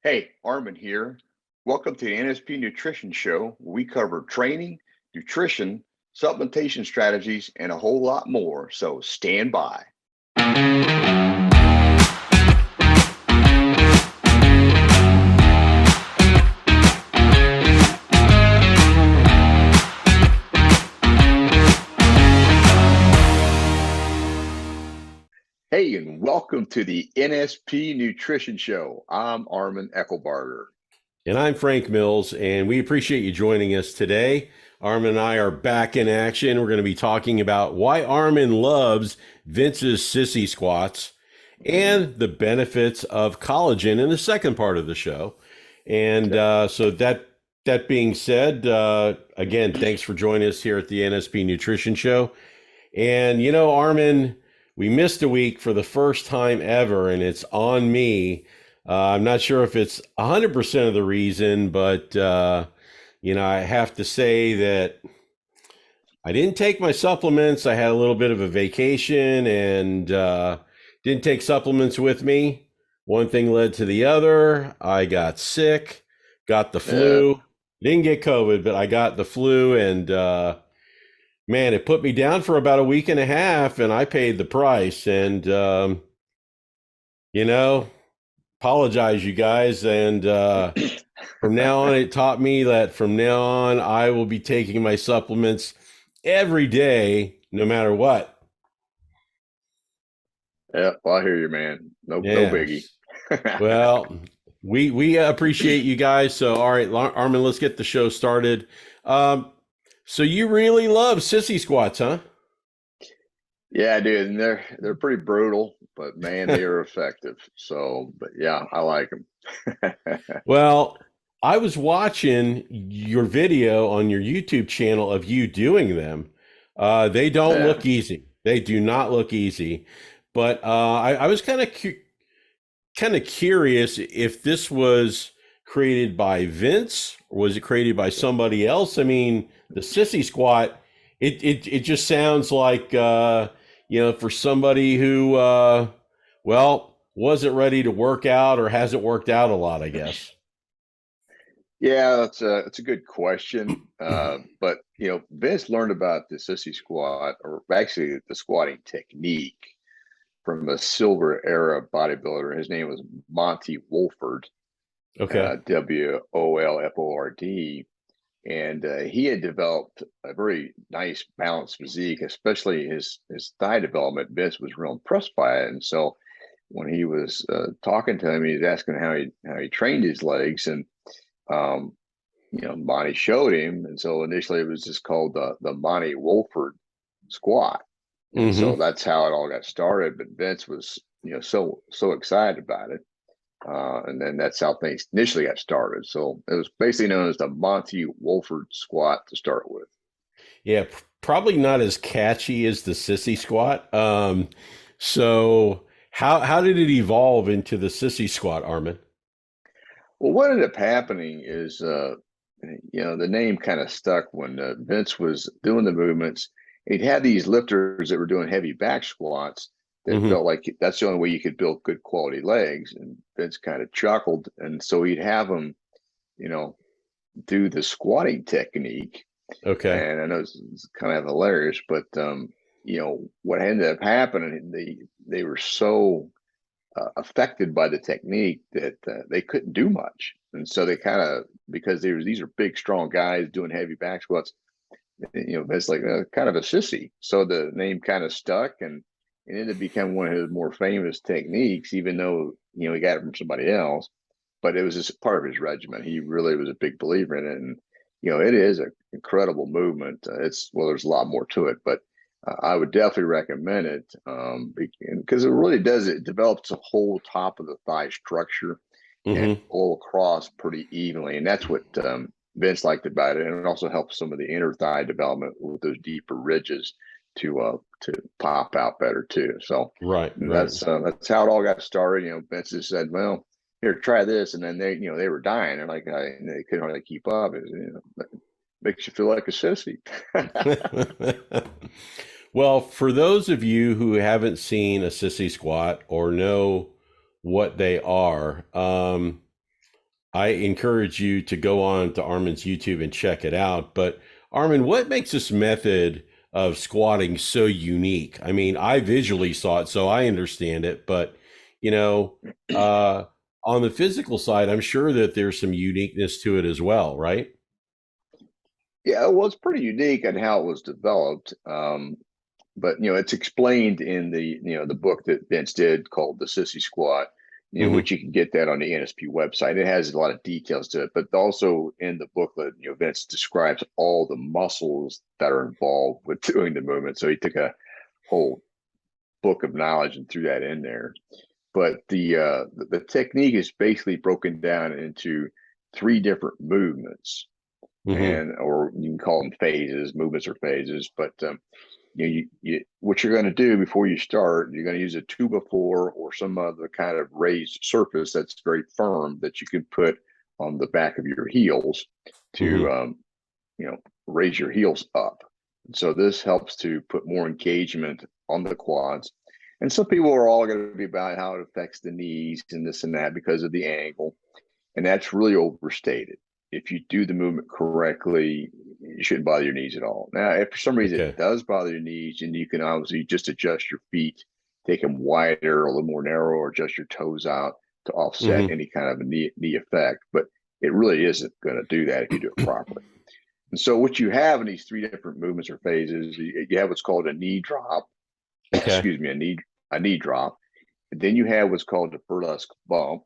Hey, Armin here. Welcome to the NSP Nutrition Show, where we cover training, nutrition, supplementation strategies, and a whole lot more. So stand by. Hey, and welcome to the NSP Nutrition Show. I'm Armin Eckelbarger. And I'm Frank Mills, and we appreciate you joining us today. Armin and I are back in action. We're going to be talking about why Armin loves Vince's Sissy squats and the benefits of collagen in the second part of the show. And so that being said, again, thanks for joining us here at the NSP Nutrition Show. And Armin, we missed a week for the first time ever, and it's on me. I'm not sure if it's 100% of the reason, but, I have to say that I didn't take my supplements. I had a little bit of a vacation and didn't take supplements with me. One thing led to the other. I got sick, got the flu. Didn't get COVID, but I got the flu, and man, it put me down for about a week and a half, and I paid the price. And, apologize, you guys. And from now on, it taught me that from now on, I will be taking my supplements every day, no matter what. Yeah, well, I hear you, man. No biggie. Well, we appreciate you guys. So, all right, Armin, let's get the show started. So you really love sissy squats, huh? Yeah, dude, and they're pretty brutal, but man, they are effective. So, but yeah, I like them. Well, I was watching your video on your YouTube channel of you doing them. They don't look easy. They do not look easy. But I was kind of curious if this was created by Vince or was it created by somebody else? I mean, the sissy squat, it just sounds like for somebody who wasn't ready to work out or hasn't worked out a lot, I guess. Yeah, that's a good question. But Vince learned about the sissy squat, or actually the squatting technique, from a silver era bodybuilder. His name was Monty Wolford. Okay. Wolford. And he had developed a very nice balanced physique, especially his thigh development. Vince was real impressed by it. And so when he was talking to him, he was asking how he trained his legs. And Monty showed him. And so initially it was just called the Monty Wolford squat. And so that's how it all got started. But Vince was, so excited about it. And then that's how things initially got started. So it was basically known as the Monty Wolford squat to start with. Yeah, probably not as catchy as the sissy squat. So how did it evolve into the sissy squat, Armin? Well, what ended up happening is, the name kind of stuck when Vince was doing the movements. He'd had these lifters that were doing heavy back squats that felt like that's the only way you could build good quality legs. And Vince kind of chuckled. And so he'd have them, do the squatting technique. Okay. And I know it's kind of hilarious, but, what ended up happening, they were so affected by the technique that they couldn't do much. And so they kind of, because these are big, strong guys doing heavy back squats, it's like kind of a sissy. So the name kind of stuck, and it ended up becoming one of his more famous techniques, even though, he got it from somebody else, but it was just part of his regimen. He really was a big believer in it. And, it is an incredible movement. There's a lot more to it, but I would definitely recommend it because it really does. It develops the whole top of the thigh structure and all across pretty evenly. And that's what Vince liked about it. And it also helps some of the inner thigh development with those deeper ridges to pop out better too. So that's how it all got started. Vince just said, well, here, try this. And then they were dying. They're like, they couldn't hardly keep up. It makes you feel like a sissy. Well, for those of you who haven't seen a sissy squat or know what they are, I encourage you to go on to Armin's YouTube and check it out. But Armin, what makes this method of squatting so unique? I mean, I visually saw it, so I understand it, but you know, uh, on the physical side, I'm sure that there's some uniqueness to it as well, right? Yeah, well, it's pretty unique on how it was developed. But it's explained in the book that Vince did called the Sissy Squat, Hmm. which you can get that on the NSP website. It has a lot of details to it, but also in the booklet, Vince describes all the muscles that are involved with doing the movement. So he took a whole book of knowledge and threw that in there. But the technique is basically broken down into three different movements, Hmm. and or you can call them phases, movements or phases. But what you're going to do before you start, you're going to use a 2x4 or some other kind of raised surface that's very firm that you can put on the back of your heels to Hmm. you know raise your heels up. And so this helps to put more engagement on the quads. And some people are all going to be about how it affects the knees and this and that because of the angle, and that's really overstated. If you do the movement correctly, you shouldn't bother your knees at all. Now, if for some reason it Okay. does bother your knees, and you can obviously just adjust your feet, take them wider, or a little more narrow, or adjust your toes out to offset Hmm. any kind of a knee effect. But it really isn't going to do that if you do it properly. And so, what you have in these three different movements or phases, you have what's called a knee drop. Okay. Excuse me, a knee drop. And then you have what's called a burlesque bump,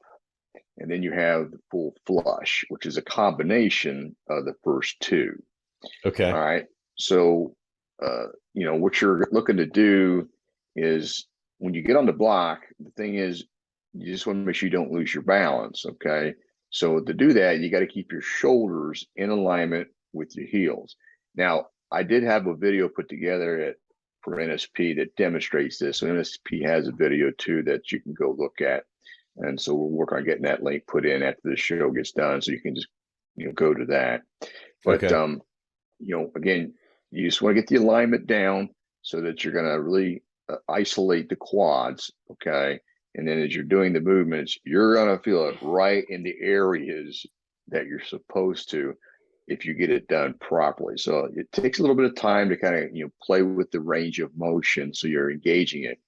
and then you have the full flush, which is a combination of the first two. All Okay. right. So, what you're looking to do is when you get on the block, the thing is, you just want to make sure you don't lose your balance. Okay. So, to do that, you got to keep your shoulders in alignment with your heels. Now, I did have a video put together for NSP that demonstrates this. So, NSP has a video too that you can go look at. And so we'll work on getting that link put in after the show gets done, so you can just go to that. But Okay. again, you just want to get the alignment down so that you're going to really isolate the quads, okay? And then as you're doing the movements, you're going to feel it right in the areas that you're supposed to if you get it done properly. So it takes a little bit of time to kind of play with the range of motion so you're engaging it.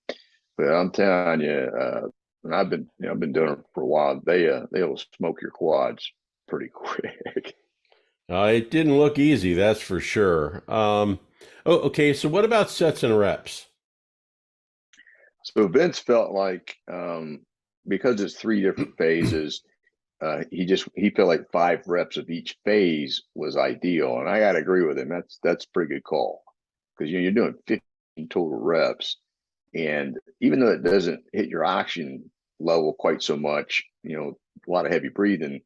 But I'm telling you, and I've been doing it for a while. They'll smoke your quads pretty quick. It didn't look easy, that's for sure. Oh, okay. So what about sets and reps? So Vince felt like because it's three different phases, he felt like 5 reps of each phase was ideal, and I got to agree with him. That's a pretty good call because you're doing 15 total reps, and even though it doesn't hit your oxygen level quite so much, a lot of heavy breathing,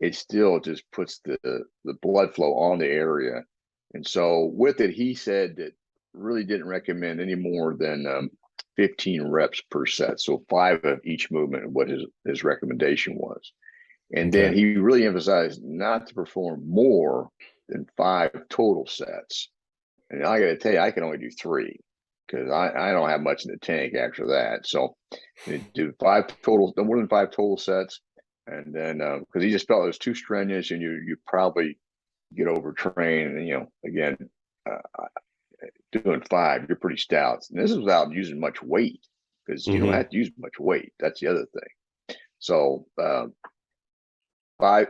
it still just puts the blood flow on the area. And so with it, he said that really didn't recommend any more than 15 reps per set. So 5 of each movement, what his recommendation was. And then Okay. he really emphasized not to perform more than 5 total sets. And I got to tell you, I can only do 3 because I don't have much in the tank after that. So do 5 total, no more than 5 total sets. And then because he just felt it was too strenuous, and you probably get overtrained. And again, uh, doing 5, you're pretty stout. And this is without using much weight because you don't Hmm. have to use much weight. That's the other thing. So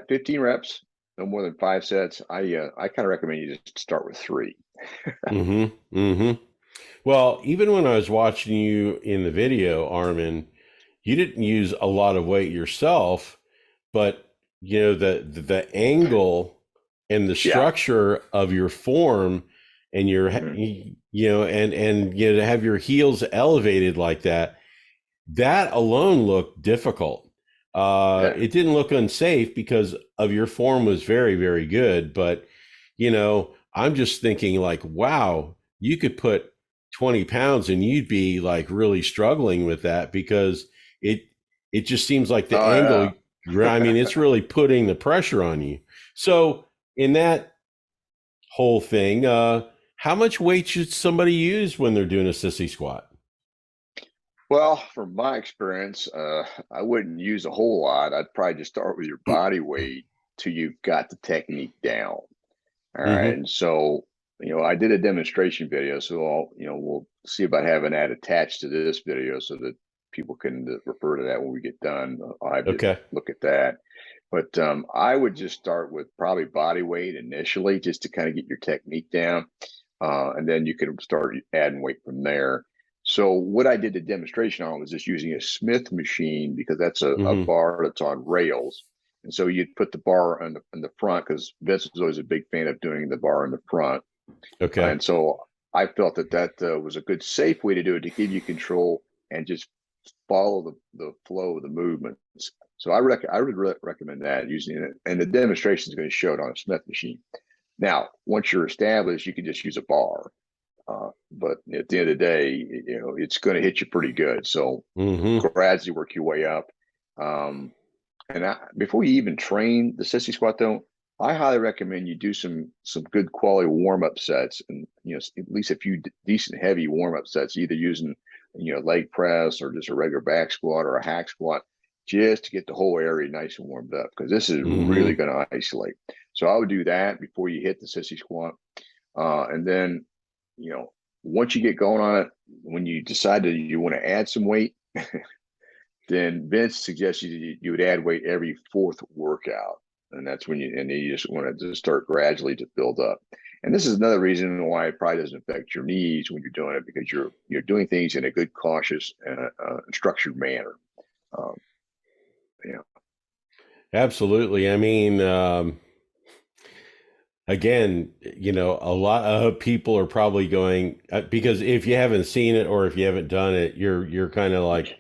15 reps, no more than 5 sets. I kind of recommend you just start with 3. Hmm. Hmm. Well, even when I was watching you in the video, Armin, you didn't use a lot of weight yourself, but the angle and the Yeah. structure of your form and Mhm. to have your heels elevated like that, that alone looked difficult. Yeah. It didn't look unsafe because of your form was very, very good. But, I'm just thinking like, wow, you could put 20 pounds and you'd be like really struggling with that because it, it just seems like the angle, Oh I mean, yeah. it's really putting the pressure on you. So in that whole thing, how much weight should somebody use when they're doing a sissy squat? Well, from my experience, I wouldn't use a whole lot. I'd probably just start with your body weight till you've got the technique down. All right. Mm-hmm. And so, I did a demonstration video. So we'll see about having that attached to this video so that people can refer to that when we get done. I'll have you Okay. look at that. But I would just start with probably body weight initially, just to kind of get your technique down. And then you can start adding weight from there. So what I did the demonstration on was just using a Smith machine because that's a Mm-hmm. bar that's on rails. And so you'd put the bar in the front because Vince was always a big fan of doing the bar in the front. Okay. And so I felt that was a good, safe way to do it to give you control and just follow the flow of the movements. So I would recommend that using it. And the demonstration is going to show it on a Smith machine. Now, once you're established, you can just use a bar. But at the end of the day, it's going to hit you pretty good. So Mm-hmm. gradually work your way up. Um, before you even train the sissy squat, though, I highly recommend you do some good quality warm up sets, and at least a few decent heavy warm up sets, either using leg press or just a regular back squat or a hack squat, just to get the whole area nice and warmed up because this is really Mm-hmm. going to isolate. So I would do that before you hit the sissy squat, and then you know once you get going on it, when you decide that you want to add some weight. Then Vince suggested you would add weight every fourth workout. And that's when you just want to just start gradually to build up. And this is another reason why it probably doesn't affect your knees when you're doing it because you're doing things in a good, cautious, and structured manner. Um, yeah, Absolutely. I mean, again, a lot of people are probably going because if you haven't seen it or if you haven't done it, you're kind of like,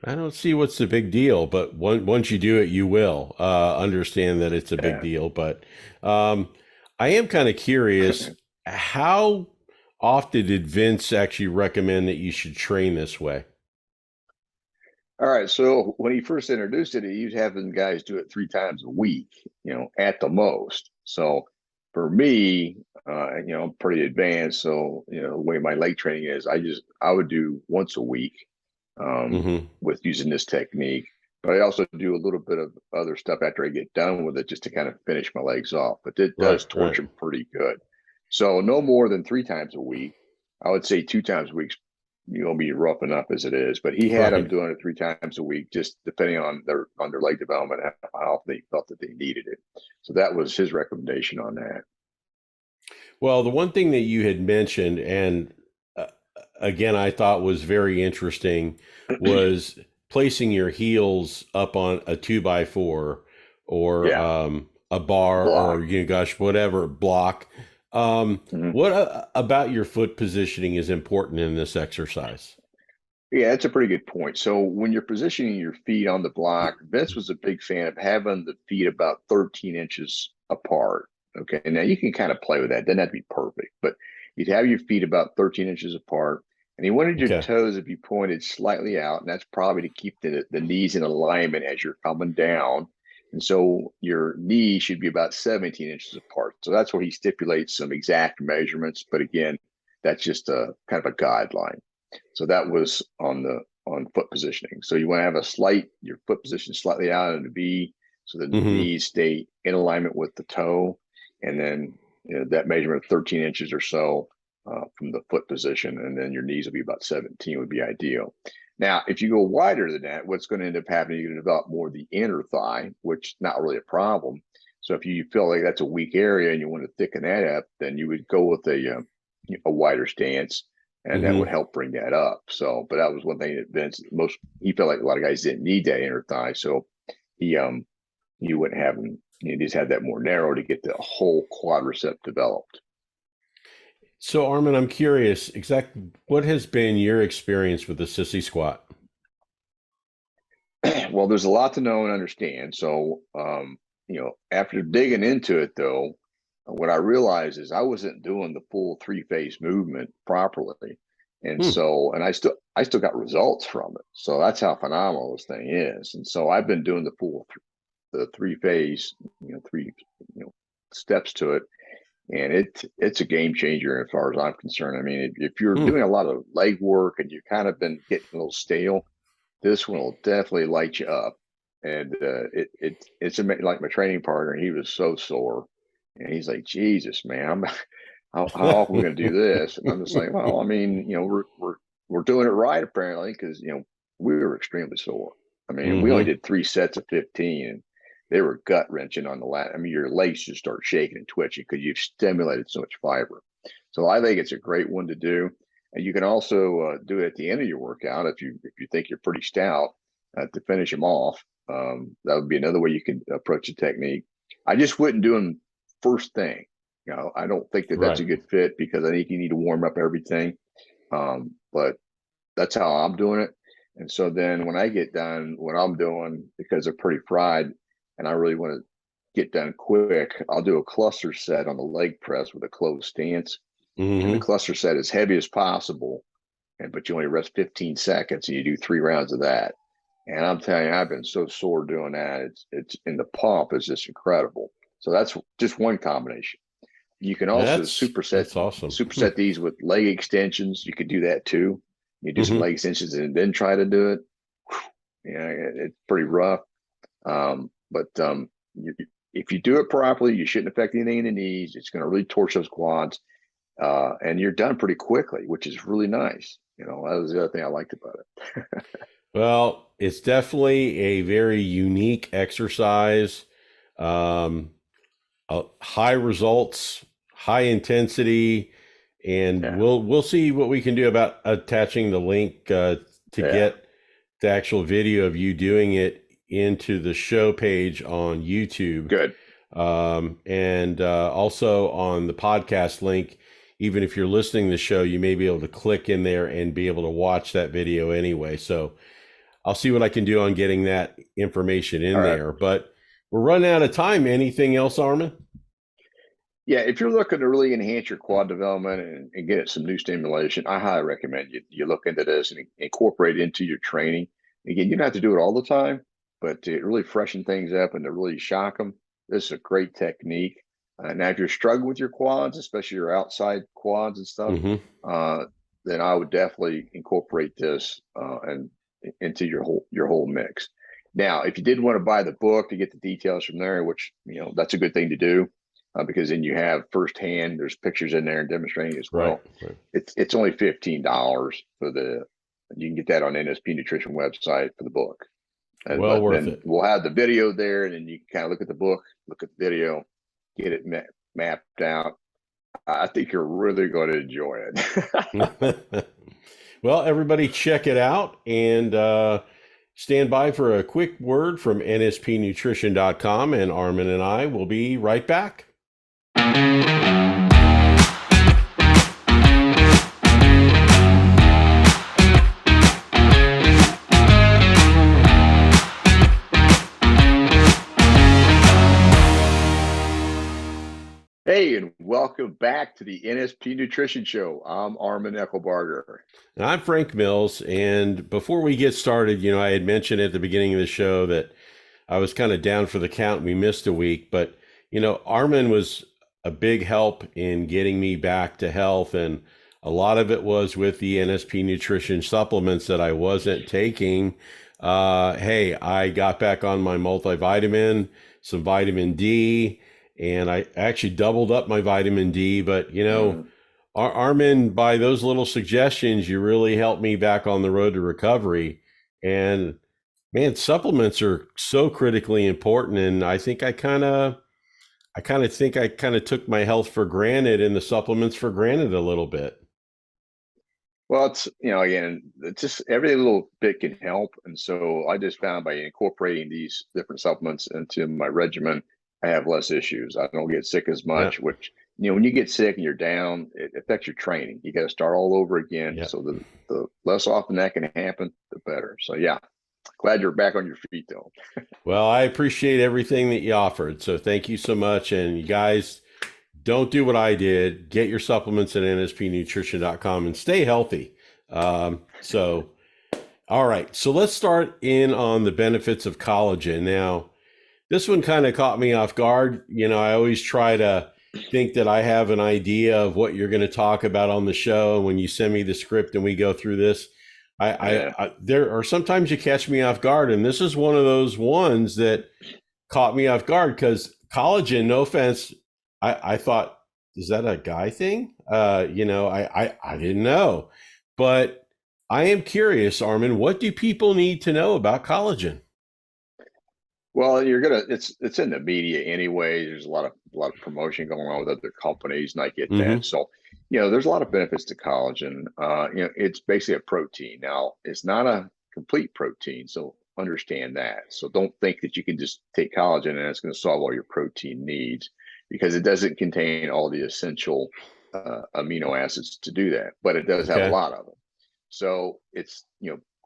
I don't see what's the big deal. But once you do it, you will understand that it's a big yeah. deal. But um, I am kind of curious, how often did Vince actually recommend that you should train this way? All right. So when he first introduced it, he was having guys do it 3 times a week, at the most. So for me, I'm pretty advanced. So, the way my leg training is, I would do once a week Mm-hmm. with using this technique. But I also do a little bit of other stuff after I get done with it just to kind of finish my legs off. But it Right, does torch right. them pretty good. So no more than 3 times a week. I would say 2 times a week be rough enough as it is. But he had them Right. doing it 3 times a week, just depending on their leg development, how often they felt that they needed it. So that was his recommendation on that. Well, the one thing that you had mentioned, and uh, again, I thought was very interesting, was placing your heels up on a 2x4 or Yeah, a bar block. or, gosh, whatever block. Mhm. What about your foot positioning is important in this exercise? Yeah, that's a pretty good point. So when you're positioning your feet on the block, Vince was a big fan of having the feet about 13 inches apart. Okay. Now you can kind of play with that. It doesn't have to be perfect, but you'd have your feet about 13 inches apart. And he wanted your Okay. toes to be pointed slightly out. And that's probably to keep the knees in alignment as you're coming down. And so your knee should be about 17 inches apart. So that's where he stipulates some exact measurements. But again, that's just a kind of a guideline. So that was on foot positioning. So you want to have your foot position slightly out in the V so the Hmm. knees stay in alignment with the toe. And then that measurement of 13 inches or so from the foot position. And then your knees will be about 17 would be ideal. Now, if you go wider than that, what's going to end up happening, you're going to develop more of the inner thigh, which is not really a problem. So if you feel like that's a weak area and you want to thicken that up, then you would go with a wider stance and that would Hmm. help bring that up. So, but that was one thing that Vince he felt like a lot of guys didn't need that inner thigh, so he you wouldn't have him. You just had that more narrow to get the whole quadricep developed. So, Armin, I'm curious, exactly what has been your experience with the sissy squat? Well, there's a lot to know and understand. So, after digging into it, though, what I realized is I wasn't doing the full three-phase movement properly, and Hmm. so, and I still got results from it. So that's how phenomenal this thing is. And so I've been doing the three-phase, three steps to it. and it's a game changer as far as I'm concerned. I mean, if you're Hmm. doing a lot of leg work and you've kind of been getting a little stale, this one will definitely light you up. And it's amazing. Like my training partner, he was so sore, and he's like, "Jesus, man, how often are we going to do this?" And I'm just like, "Well, I mean, we're doing it right apparently, because we were extremely sore. I mean, we only Hmm. did 3 sets of 15, and they were gut wrenching on the lat. I mean, your legs just start shaking and twitching because you've stimulated so much fiber. So I think it's a great one to do. And you can also do it at the end of your workout if you think you're pretty stout to finish them off. That would be another way you can approach the technique. I just wouldn't do them first thing. I don't think that that's a Right. good fit, because I think you need to warm up everything. But that's how I'm doing it. And so then when I get done, what I'm doing, because they're pretty fried and I really want to get done quick, I'll do a cluster set on the leg press with a closed stance. And the Hmm. cluster set as heavy as possible, but you only rest 15 seconds and you do 3 rounds of that. And I'm telling you, I've been so sore doing that. It's in the pump is just incredible. So that's just one combination. You can also That's awesome. superset these with leg extensions. You could do that too. You do some Hmm. leg extensions and then try to do it. Yeah, it's pretty rough. But if you do it properly, you shouldn't affect anything in the knees. It's going to really torch those quads, and you're done pretty quickly, which is really nice. That was the other thing I liked about it. Well, it's definitely a very unique exercise. Um, High results, high intensity, and Yeah, we'll see what we can do about attaching the link to yeah, get the actual video of you doing it into the show page on YouTube, good. and also on the podcast link. Even if you're listening to the show, you may be able to click in there and be able to watch that video anyway. So I'll see what I can do on getting that information All in right. there. But we're running out of time. Anything else, Armin? Yeah, if you're looking to really enhance your quad development and get some new stimulation, I highly recommend you look into this and incorporate it into your training. Again, you don't have to do it all the time, but to really freshen things up and to really shock them, this is a great technique. Now, if you're struggling with your quads, especially your outside quads and stuff, Hmm. uh, then I would definitely incorporate this and into your whole mix. Now, if you did want to buy the book to get the details from there, which that's a good thing to do, because then you have firsthand. There's pictures in there and demonstrating as Right. well. Right. It's only $15 for the. You can get that on NSP Nutrition website for the book, Well but worth then it. we'll have the video there, and then you can kind of look at the book, look at the video, get it mapped out. I think you're really going to enjoy it. Well, everybody check it out and stand by for a quick word from nspnutrition.com, and Armin and I will be right back. Hey, and welcome back to the NSP Nutrition Show. I'm Armin Eckelbarger. And I'm Frank Mills. And before we get started, I had mentioned at the beginning of the show that I was kind of down for the count. We missed a week, but Armin was a big help in getting me back to health, and a lot of it was with the NSP nutrition supplements that I wasn't taking. Hey, I got back on my multivitamin, some vitamin D, and I actually doubled up my vitamin D. But Mm. Armin, by those little suggestions, you really helped me back on the road to recovery. And man, supplements are so critically important, and I kind of took my health for granted and the supplements for granted a little bit. Well, again, it's just every little bit can help. And so I just found by incorporating these different supplements into my regimen, I have less issues. I don't get sick as Yeah, much, which, when you get sick and you're down, it affects your training. You got to start all over again. yeah. So the less often that can happen, the better. So, yeah, glad you're back on your feet, though. Well, I appreciate everything that you offered. So thank you so much. And you guys, don't do what I did. Get your supplements at nspnutrition.com and stay healthy. So, all right. So let's start in on the benefits of collagen. Now, this one kind of caught me off guard. I always try to think that I have an idea of what you're going to talk about on the show. When you send me the script and we go through this, Yeah. there are sometimes you catch me off guard, and this is one of those ones that caught me off guard because collagen. No offense, I thought, is that a guy thing? I didn't know, but I am curious, Armin. What do people need to know about collagen? Well, it's in the media anyway. There's a lot of promotion going on with other companies, and I get that. Mm-hmm. So, there's a lot of benefits to collagen. It's basically a protein. Now, it's not a complete protein, so understand that. So don't think that you can just take collagen and it's going to solve all your protein needs because it doesn't contain all the essential amino acids to do that, but it does have a Okay. lot of them. So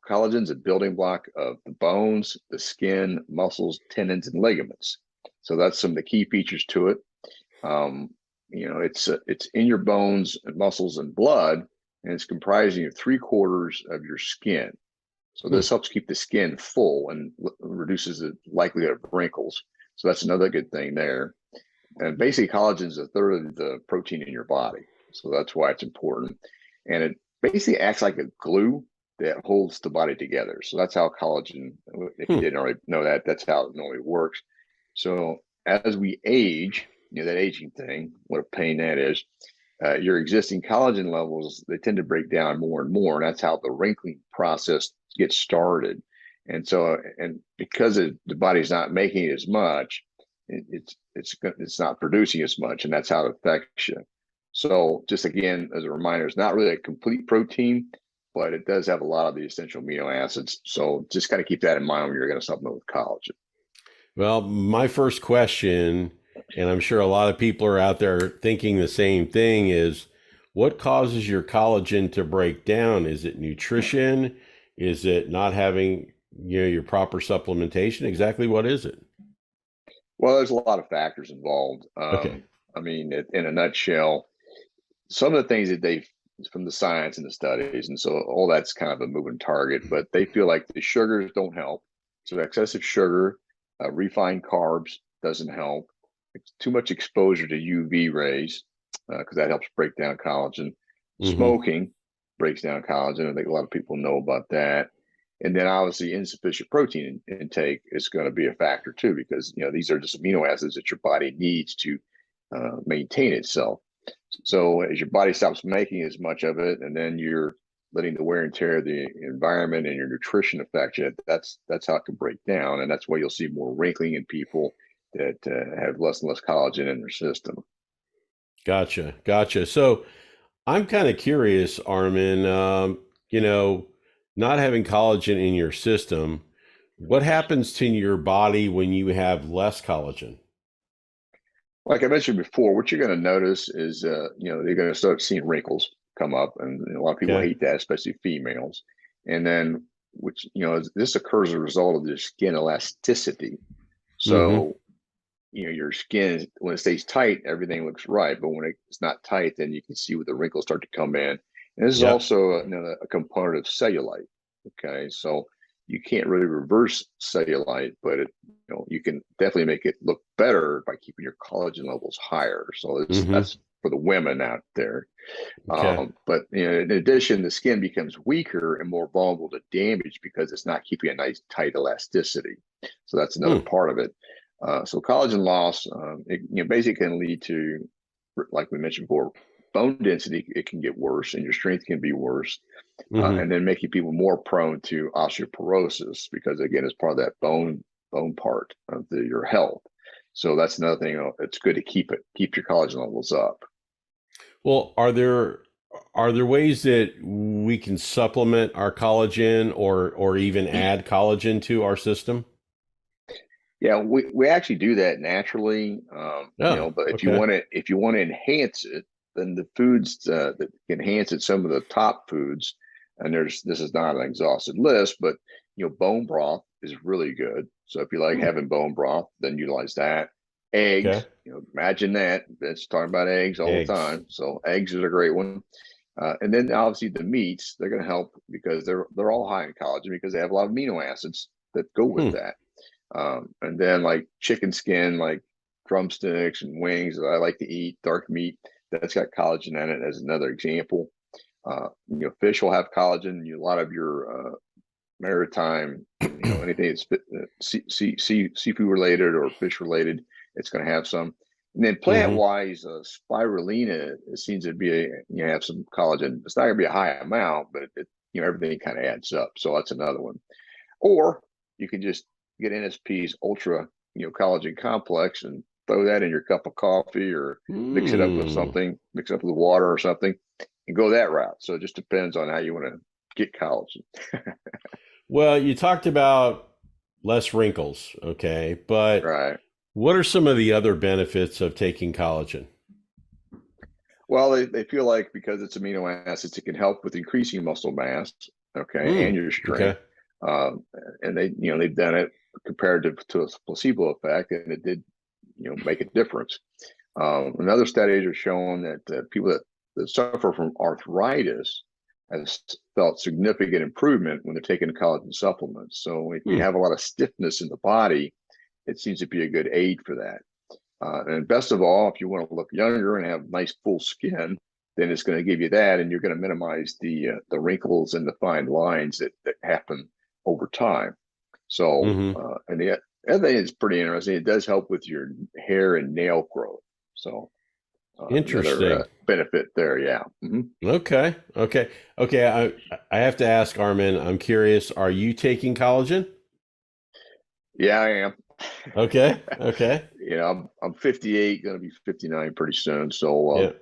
collagen's a building block of the bones, the skin, muscles, tendons, and ligaments. So that's some of the key features to it. It's in your bones and muscles and blood, and it's comprising of 3/4 of your skin. So Hmm. this helps keep the skin full and reduces the likelihood of wrinkles. So that's another good thing there. And basically, collagen is a third of the protein in your body. So that's why it's important. And it basically acts like a glue that holds the body together. So that's how collagen, if you Hmm. didn't already know that, that's how it normally works. So as we age, that aging thing, what a pain that is, your existing collagen levels, they tend to break down more and more. And that's how the wrinkling process gets started. And so, and because the body's not making it as much, it's not producing as much, and that's how it affects you. So, just again as a reminder, it's not really a complete protein, but it does have a lot of the essential amino acids. So, just kind of keep that in mind when you're going to supplement with collagen. Well, my first question, and I'm sure a lot of people are out there thinking the same thing, is what causes your collagen to break down? Is it nutrition? Is it not having your proper supplementation? Exactly what is it? Well, there's a lot of factors involved. Okay. I mean, in a nutshell, some of the things that they've from the science and the studies, and so all that's kind of a moving target, but they feel like the sugars don't help. So excessive sugar, refined carbs doesn't help. It's too much exposure to UV rays because that helps break down collagen. Mm-hmm. Smoking breaks down collagen. I think a lot of people know about that. And then obviously insufficient protein intake is going to be a factor too, because these are just amino acids that your body needs to maintain itself. So as your body stops making as much of it, and then you're letting the wear and tear of the environment and your nutrition affect you, that's how it can break down, and that's why you'll see more wrinkling in people that have less and less collagen in their system. Gotcha. Gotcha. So I'm kind of curious, Armin, you know, not having collagen in your system, what happens to your body when you have less collagen? Like I mentioned before, what you're going to notice is, you're going to start seeing wrinkles come up, and a lot of people Okay. hate that, especially females. And then, which this occurs as a result of the skin elasticity. Mm-hmm. So your skin, when it stays tight, everything looks right, but when it's not tight, then you can see where the wrinkles start to come in. And this is Yep. also a component of cellulite. Okay, so you can't really reverse cellulite, but you can definitely make it look better by keeping your collagen levels higher. So Mm-hmm. that's for the women out there. Okay. But in addition, the skin becomes weaker and more vulnerable to damage because it's not keeping a nice tight elasticity. So that's another Hmm. part of it. So collagen loss, it basically can lead to, like we mentioned before, bone density. It can get worse, and your strength can be worse, Mm-hmm. and then making people more prone to osteoporosis because again, it's part of that bone part of your health. So that's another thing. It's good to keep your collagen levels up. Well, are there ways that we can supplement our collagen or even add collagen to our system? Yeah, we actually do that naturally. Oh, But okay. if you want to enhance it, then the foods that enhance it, some of the top foods, and this is not an exhausted list, but bone broth is really good. So if you like Hmm. having bone broth, then utilize that. Okay. Eggs, imagine that. That's talking about eggs all the Eggs. time. So eggs is a great one. And then obviously the meats, they're going to help because they're all high in collagen because they have a lot of amino acids that go with Hmm. that. And then like chicken skin, like drumsticks and wings that I like to eat, dark meat, that's got collagen in it as another example. Fish will have collagen. A lot of your maritime, anything that's seafood related or fish related, it's going to have some. And then plant Hmm. wise, spirulina, it seems to be have some collagen. It's not going to be a high amount, but everything kind of adds up. So that's another one. Or you can just get NSP's ultra, collagen complex and throw that in your cup of coffee or mix it up with Mm. something, mix it up with water or something, and go that route. So it just depends on how you want to get collagen. Well, you talked about less wrinkles, okay, but Right. what are some of the other benefits of taking collagen? Well, they feel like because it's amino acids, it can help with increasing muscle mass, okay, and Mm. your strength. Okay. Um, and they've done it compared to a placebo effect, and it did, make a difference. And other studies are showing that people that suffer from arthritis has felt significant improvement when they're taking collagen supplements. So if you Hmm. have a lot of stiffness in the body, it seems to be a good aid for that. And best of all, if you want to look younger and have nice full skin, then it's going to give you that, and you're going to minimize the wrinkles and the fine lines that happen over time. So, Hmm. and the other thing is pretty interesting. It does help with your hair and nail growth. So, another Interesting. benefit there. Yeah. Okay. Okay. Okay. I have to ask Armin, I'm curious, are you taking collagen? Yeah, I am. Okay. Okay. I'm 58, going to be 59 pretty soon. So,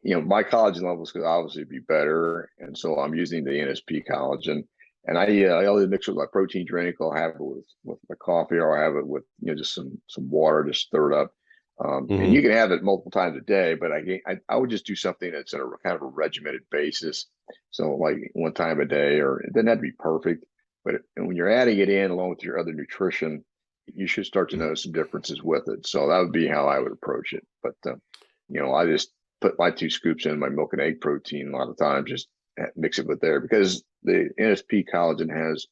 Yeah. my collagen levels could obviously be better, and so I'm using the NSP collagen. And I only mix it with my protein drink. I'll have it with my coffee, or I'll have it with just some water, just stir it up. And you Hmm. can have it multiple times a day, but I would just do something that's on a kind of a regimented basis. So like one time a day, or it doesn't have to be perfect, but when you're adding it in along with your other nutrition, you should start to notice some differences with it. So that would be how I would approach it. But I just put my 2 scoops in my milk and egg protein a lot of times, just mix it with there because the NSP collagen has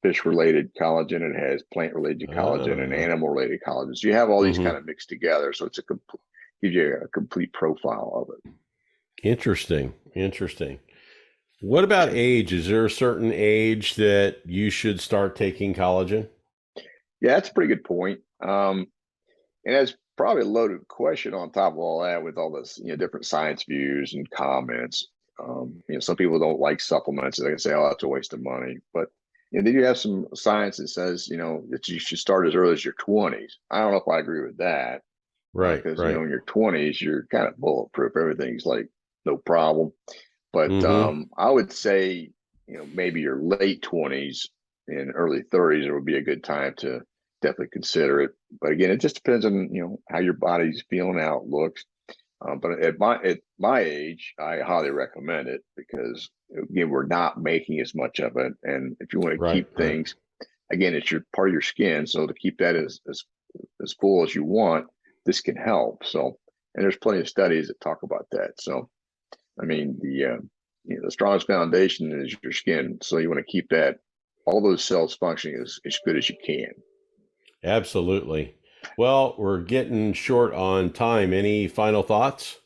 fish related collagen, it has plant related collagen and Ah. animal related collagen. So you have all these kind Hmm. of mixed together. So it's gives you a complete profile of it. Interesting. Interesting. What about age? Is there a certain age that you should start taking collagen? Yeah, that's a pretty good point. And that's probably a loaded question on top of all that with all this, different science views and comments. Some people don't like supplements. They can say, "Oh, that's a waste of money." But then you have some science that says, that you should start as early as your 20s. I don't know if I agree with that Right. because Right. in your 20s you're kind of bulletproof. Everything's like no problem. But Hmm. I would say, maybe your late 20s and early 30s, it would be a good time to definitely consider it. But again, it just depends on, how your body's feeling, how it looks. But at my age, I highly recommend it because again, we're not making as much of it. And if you want to Right. keep Right. things, again, it's your part of your skin. So to keep that as full as you want, this can help. So, and there's plenty of studies that talk about that. So I mean, the strongest foundation is your skin, so you want to keep that all those cells functioning as good as you can. Absolutely. Well, we're getting short on time. Any final thoughts?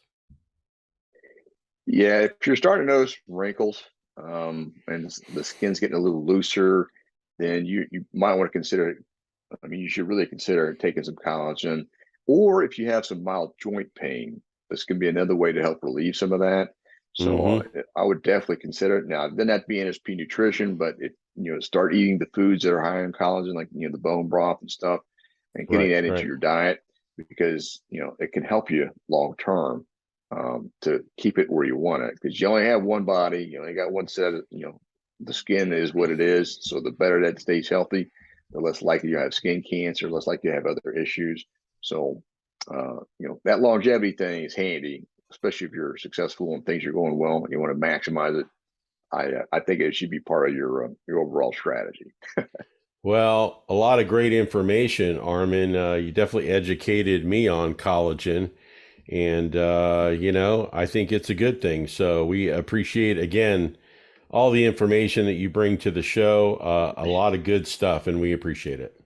Yeah, if you're starting to notice wrinkles, and the skin's getting a little looser, then you might want to consider. I mean, you should really consider taking some collagen, or if you have some mild joint pain, this can be another way to help relieve some of that. So Hmm. I would definitely consider it. Now, then that be NSP nutrition, but start eating the foods that are high in collagen, like the bone broth and stuff, and getting Right. that into Right. your diet because it can help you long term to keep it where you want it because you only have one body, you only got one set of the skin is what it is. So the better that stays healthy, the less likely you have skin cancer, less likely you have other issues. So, that longevity thing is handy, especially if you're successful and things are going well and you want to maximize it. I think it should be part of your overall strategy. Well, a lot of great information, Armin. You definitely educated me on collagen. And, I think it's a good thing. So we appreciate, again, all the information that you bring to the show. A lot of good stuff, and we appreciate it.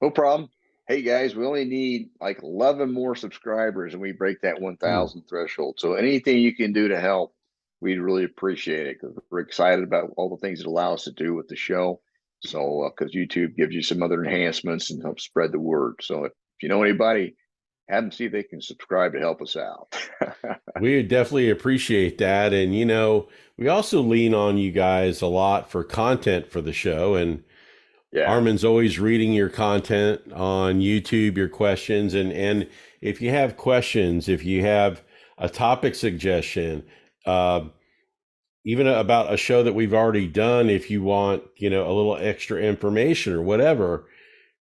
No problem. hey guys, we only need like 11 more subscribers and we break that Ooh. 1,000 threshold. So anything you can do to help, we'd really appreciate it because we're excited about all the things it allow us to do with the show. So, because YouTube gives you some other enhancements and help spread the word. So if you know anybody, have them see if they can subscribe to help us out. We definitely appreciate that. And, we also lean on you guys a lot for content for the show. And Yeah. Armin's always reading your content on YouTube, your questions. And if you have questions, if you have a topic suggestion, uh, even about a show that we've already done, if you want, a little extra information or whatever,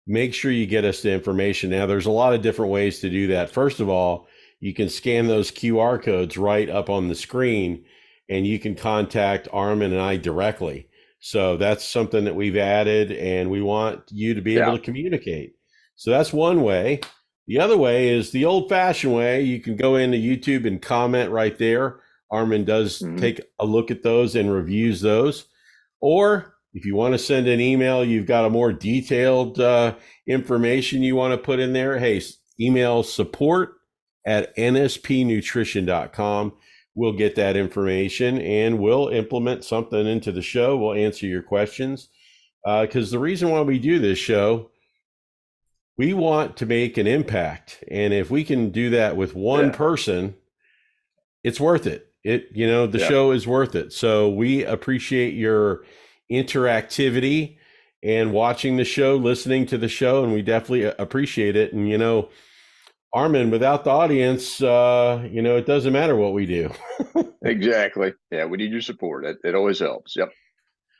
make sure you get us the information. Now, there's a lot of different ways to do that. First of all, you can scan those QR codes right up on the screen and you can contact Armin and I directly. So that's something that we've added and we want you to be able Yeah. to communicate. So that's one way. The other way is the old fashioned way. You can go into YouTube and comment right there. Armin does Mhm. take a look at those and reviews those. Or if you want to send an email, you've got a more detailed information you want to put in there. Hey, email support@nspnutrition.com. We'll get that information and we'll implement something into the show. We'll answer your questions. Because the reason why we do this show, we want to make an impact. And if we can do that with one Yeah. person, it's worth it. The Yeah. show is worth it. So we appreciate your interactivity and watching the show, listening to the show, and we definitely appreciate it. And, Armin, without the audience, it doesn't matter what we do. Exactly. Yeah. We need your support. It always helps. Yep.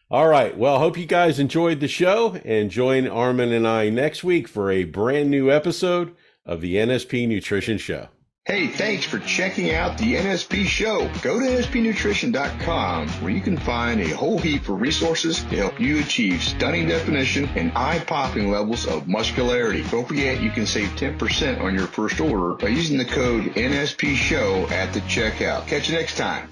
All right. Well, hope you guys enjoyed the show and join Armin and I next week for a brand new episode of the NSP Nutrition Show. Hey, thanks for checking out the NSP show. Go to nspnutrition.com where you can find a whole heap of resources to help you achieve stunning definition and eye-popping levels of muscularity. Don't forget you can save 10% on your first order by using the code NSP show at the checkout. Catch you next time.